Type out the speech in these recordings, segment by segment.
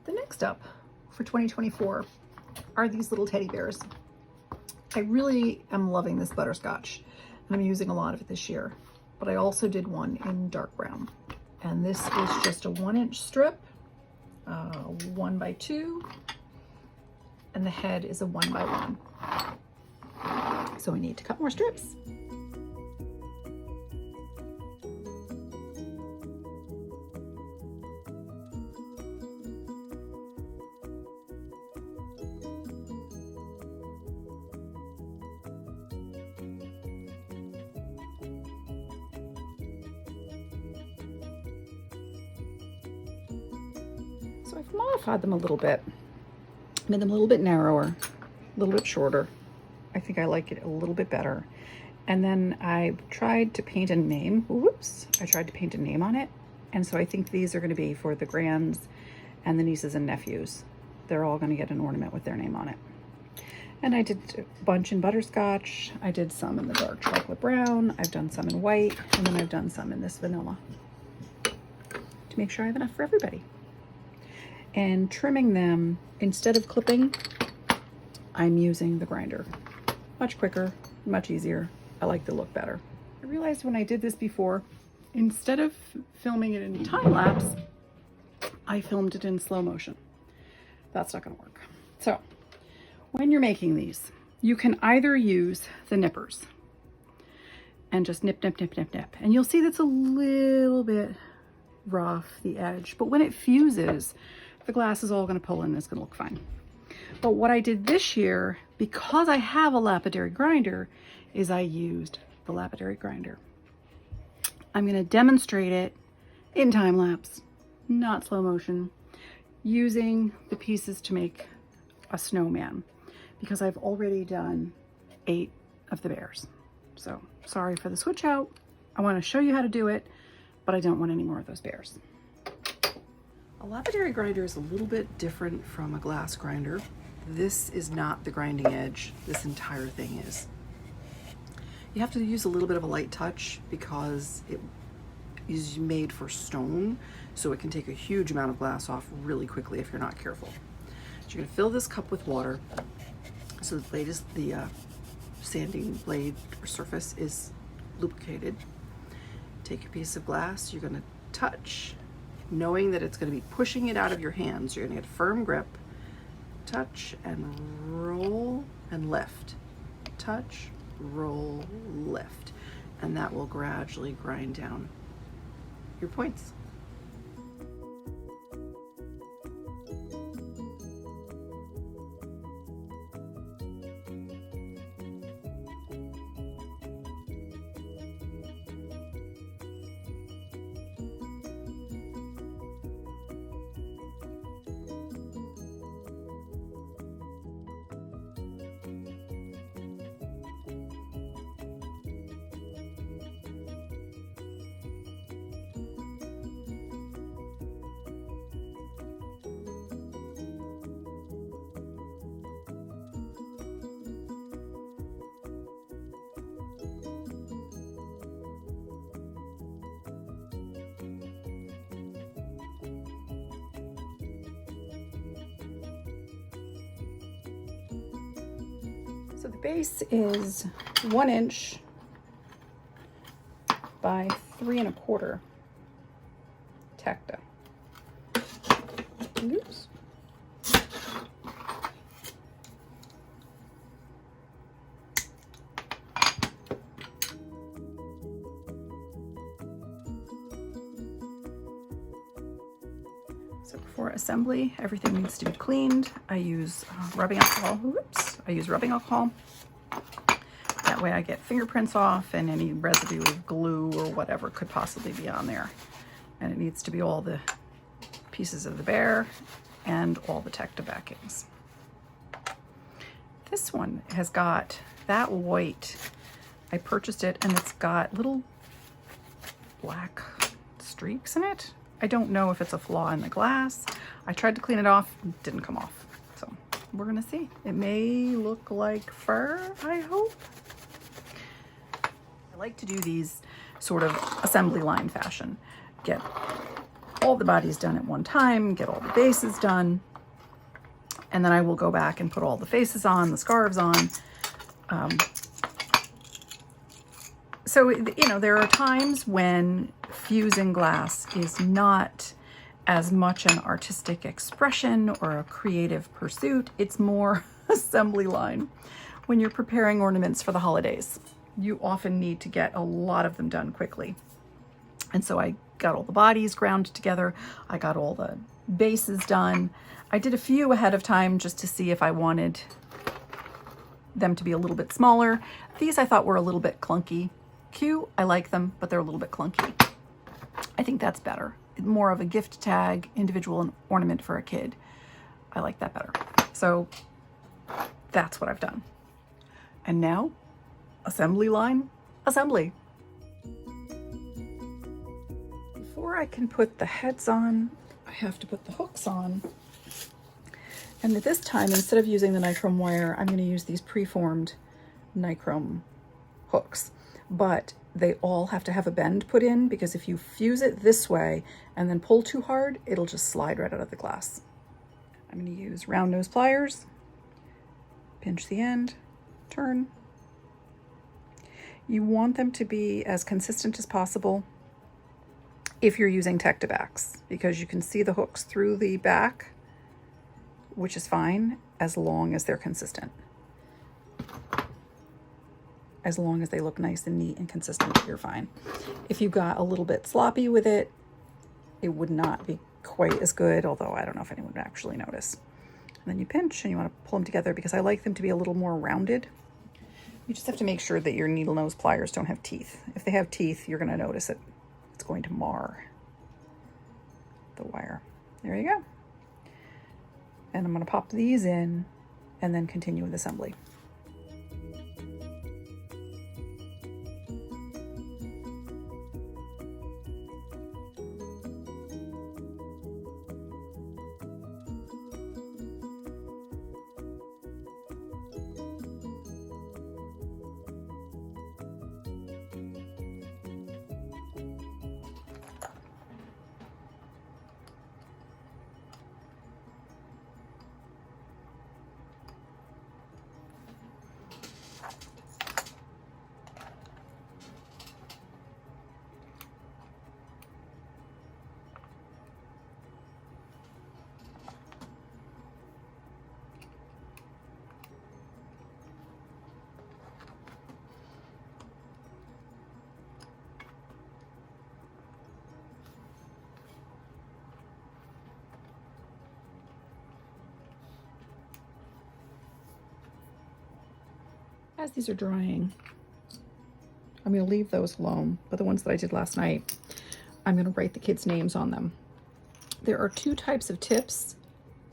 The next up for 2024 are these little teddy bears. I really am loving this butterscotch, and I'm using a lot of it this year, but I also did one in dark brown. And this is just a 1-inch strip, 1 by 2, and the head is a 1 by 1. So we need to cut more strips. So I've modified them a little bit, made them a little bit narrower, a little bit shorter. I think I like it a little bit better. And then I tried to paint a name. Whoops, I tried to paint a name on it. And so I think these are going to be for the grands and the nieces and nephews. They're all going to get an ornament with their name on it. And I did a bunch in butterscotch. I did some in the dark chocolate brown. I've done some in white, and then I've done some in this vanilla to make sure I have enough for everybody. And trimming them, instead of clipping, I'm using the grinder. Much quicker, much easier. I like the look better. I realized when I did this before, instead of filming it in time lapse, I filmed it in slow motion. That's not gonna work. So when you're making these, you can either use the nippers and just nip, nip, nip, nip, nip. And you'll see that's a little bit rough, the edge, but when it fuses, the glass is all gonna pull in and it's gonna look fine. But what I did this year, because I have a lapidary grinder, is I used the lapidary grinder. I'm gonna demonstrate it in time lapse, not slow motion, using the pieces to make a snowman, because I've already done 8 of the bears. So sorry for the switch out. I wanna show you how to do it, but I don't want any more of those bears. A lapidary grinder is a little bit different from a glass grinder. This is not the grinding edge. This entire thing is. You have to use a little bit of a light touch because it is made for stone, so it can take a huge amount of glass off really quickly if you're not careful. So you're gonna fill this cup with water. So the blade is, the sanding blade or surface is lubricated. Take a piece of glass, you're gonna touch, knowing that it's gonna be pushing it out of your hands. You're gonna get a firm grip, touch and roll and lift. Touch, roll, lift. And that will gradually grind down your points. So the base is 1 inch by 3 1/4 tacta. Oops. So before assembly, everything needs to be cleaned. I use rubbing alcohol. Whoops! I use rubbing alcohol. That way I get fingerprints off and any residue of glue or whatever could possibly be on there. And it needs to be all the pieces of the bear and all the tacta backings. This one has got that white. I purchased it and it's got little black streaks in it. I don't know if it's a flaw in the glass. I tried to clean it off, it didn't come off. So we're gonna see. It may look like fur, I hope. I like to do these sort of assembly line fashion. Get all the bodies done at one time, get all the bases done, and then I will go back and put all the faces on, the scarves on. So, you know, there are times when fusing glass is not as much an artistic expression or a creative pursuit. It's more assembly line. When you're preparing ornaments for the holidays, you often need to get a lot of them done quickly. And so I got all the bodies ground together. I got all the bases done. I did a few ahead of time just to see if I wanted them to be a little bit smaller. These I thought were a little bit clunky. Cute, I like them, but they're a little bit clunky. I think that's better. More of a gift tag, individual ornament for a kid. I like that better. So that's what I've done. And now, assembly line, assembly. Before I can put the heads on, I have to put the hooks on. And at this time, instead of using the nichrome wire, I'm going to use these preformed nichrome hooks. But they all have to have a bend put in, because if you fuse it this way and then pull too hard, it'll just slide right out of the glass. I'm going to use round nose pliers, pinch the end, turn. You want them to be as consistent as possible if you're using Tech-to-Backs, because you can see the hooks through the back, which is fine as long as they're consistent. As long as they look nice and neat and consistent, you're fine. If you got a little bit sloppy with it, it would not be quite as good, although I don't know if anyone would actually notice. And then you pinch and you want to pull them together, because I like them to be a little more rounded. You just have to make sure that your needle nose pliers don't have teeth. If they have teeth, you're going to notice it. It's going to mar the wire. There you go. And I'm going to pop these in and then continue with assembly. As these are drying, I'm going to leave those alone, but the ones that I did last night, I'm going to write the kids' names on them. There are two types of tips.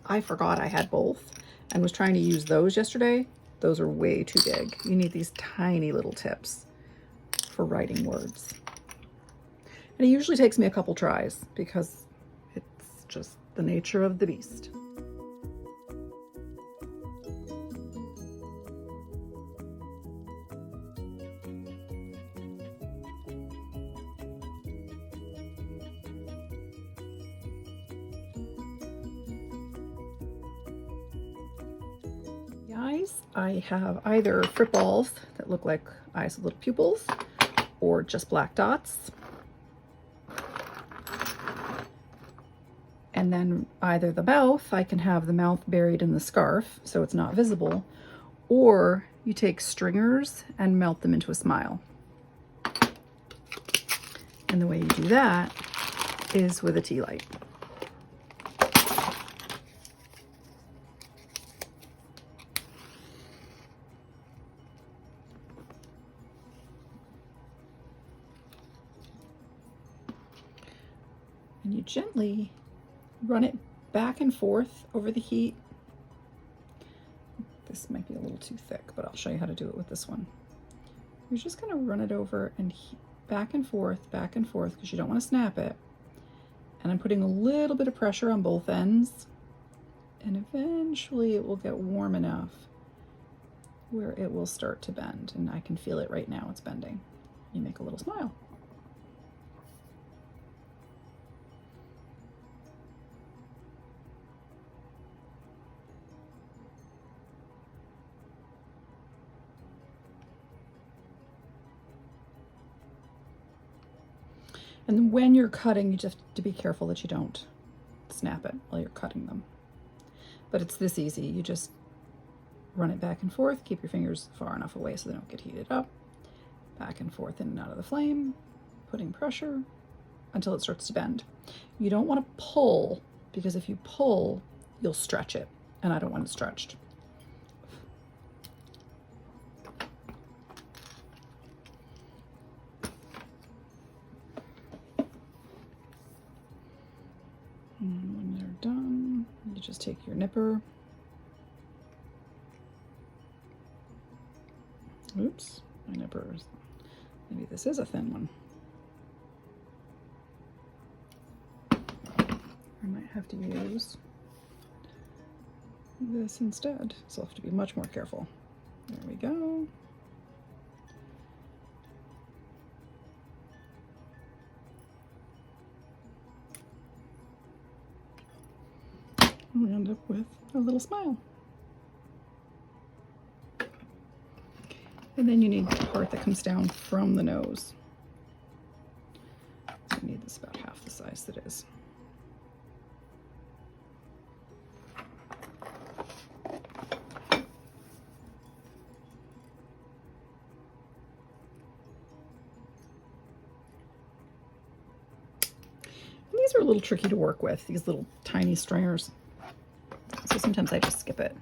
I forgot I had both and was trying to use those yesterday. Those are way too big. You need these tiny little tips for writing words. And it usually takes me a couple tries, because it's just the nature of the beast. Eyes, I have either frit balls that look like eyes with little pupils, or just black dots. And then either the mouth, I can have the mouth buried in the scarf so it's not visible, or you take stringers and melt them into a smile. And the way you do that is with a tea light. And you gently run it back and forth over the heat. This might be a little too thick, but I'll show you how to do it with this one. You're just going to run it over and back and forth, because you don't want to snap it. And I'm putting a little bit of pressure on both ends, and eventually it will get warm enough where it will start to bend, and I can feel it right now. It's bending. You make a little smile. And when you're cutting, you just have to be careful that you don't snap it while you're cutting them. But it's this easy. You just run it back and forth, keep your fingers far enough away so they don't get heated up, back and forth in and out of the flame, putting pressure until it starts to bend. You don't want to pull, because if you pull, you'll stretch it, and I don't want it stretched. And when they're done, you just take your nipper. Oops, my nipper is, maybe this is a thin one. I might have to use this instead, so I'll have to be much more careful. There we go. And we end up with a little smile. And then you need the part that comes down from the nose. I need this about half the size that is. And these are a little tricky to work with, these little tiny stringers. So sometimes I just skip it.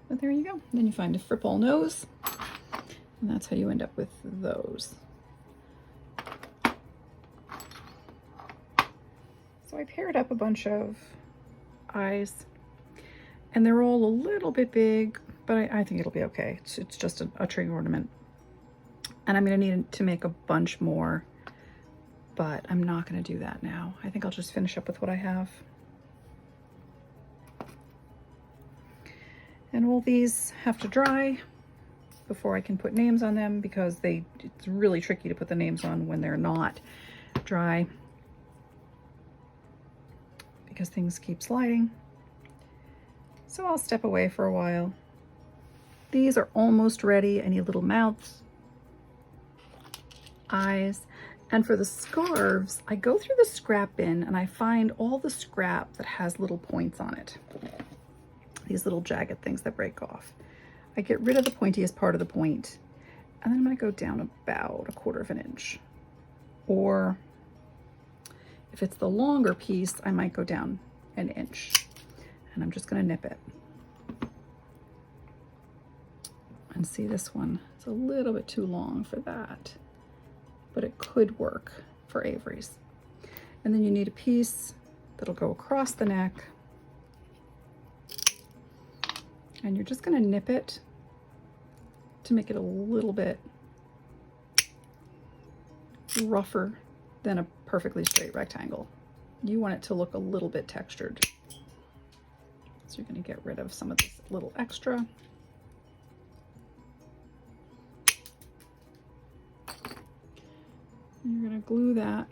But there you go. Then you find a fripple nose, and that's how you end up with those. So I paired up a bunch of eyes, and they're all a little bit big, but I think it'll be okay. It's just a tree ornament. And I'm gonna need to make a bunch more, but I'm not gonna do that now. I think I'll just finish up with what I have. And all these have to dry before I can put names on them, because it's really tricky to put the names on when they're not dry, because things keep sliding. So I'll step away for a while. These are almost ready. I need little mouths, eyes. And for the scarves, I go through the scrap bin and I find all the scrap that has little points on it. These little jagged things that break off. I get rid of the pointiest part of the point, and then I'm gonna go down about 1/4 of an inch. Or if it's the longer piece, I might go down an inch, and I'm just gonna nip it. And see, this one, it's a little bit too long for that, but it could work for Avery's. And then you need a piece that'll go across the neck, and you're just gonna nip it to make it a little bit rougher than a perfectly straight rectangle. You want it to look a little bit textured. So you're gonna get rid of some of this little extra. And you're gonna glue that.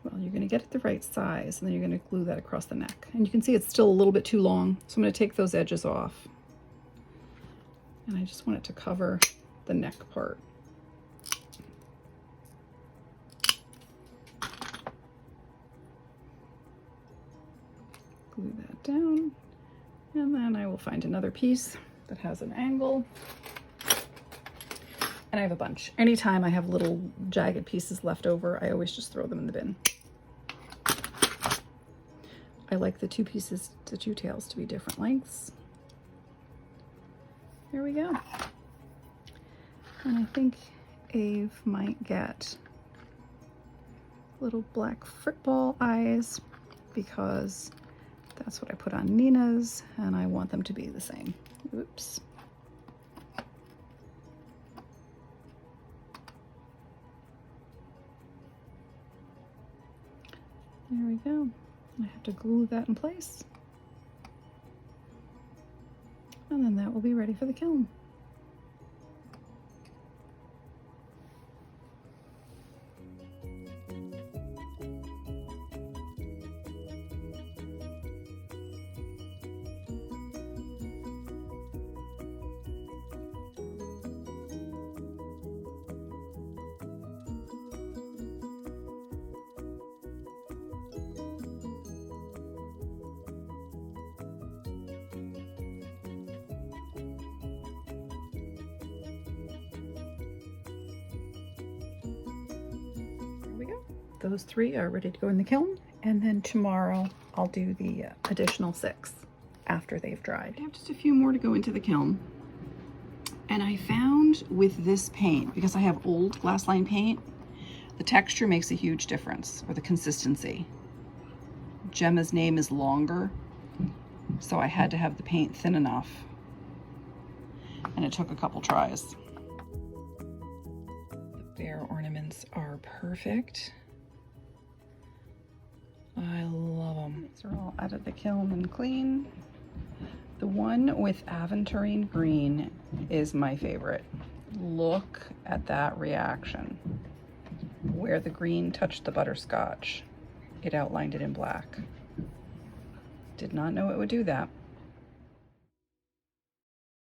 Well, you're gonna get it the right size, and then you're gonna glue that across the neck. And you can see it's still a little bit too long, so I'm gonna take those edges off. And I just want it to cover the neck part. Glue that down, and then I will find another piece that has an angle. And I have a bunch. Anytime I have little jagged pieces left over, I always just throw them in the bin. I like the two pieces, the two tails, to be different lengths. There we go. And I think Ave might get little black football eyes, because that's what I put on Nina's, and I want them to be the same. Oops. There we go. I have to glue that in place. And then that will be ready for the kiln. those 3 are ready to go in the kiln, and then tomorrow I'll do the additional 6 after they've dried. I have just a few more to go into the kiln. And I found with this paint, because I have old glass line paint, the texture makes a huge difference, or the consistency. Gemma's name is longer, so I had to have the paint thin enough. And it took a couple tries. The bear ornaments are perfect. I love them. These are all out of the kiln and clean. The one with aventurine green is my favorite. Look at that reaction. Where the green touched the butterscotch, it outlined it in black. Did not know it would do that.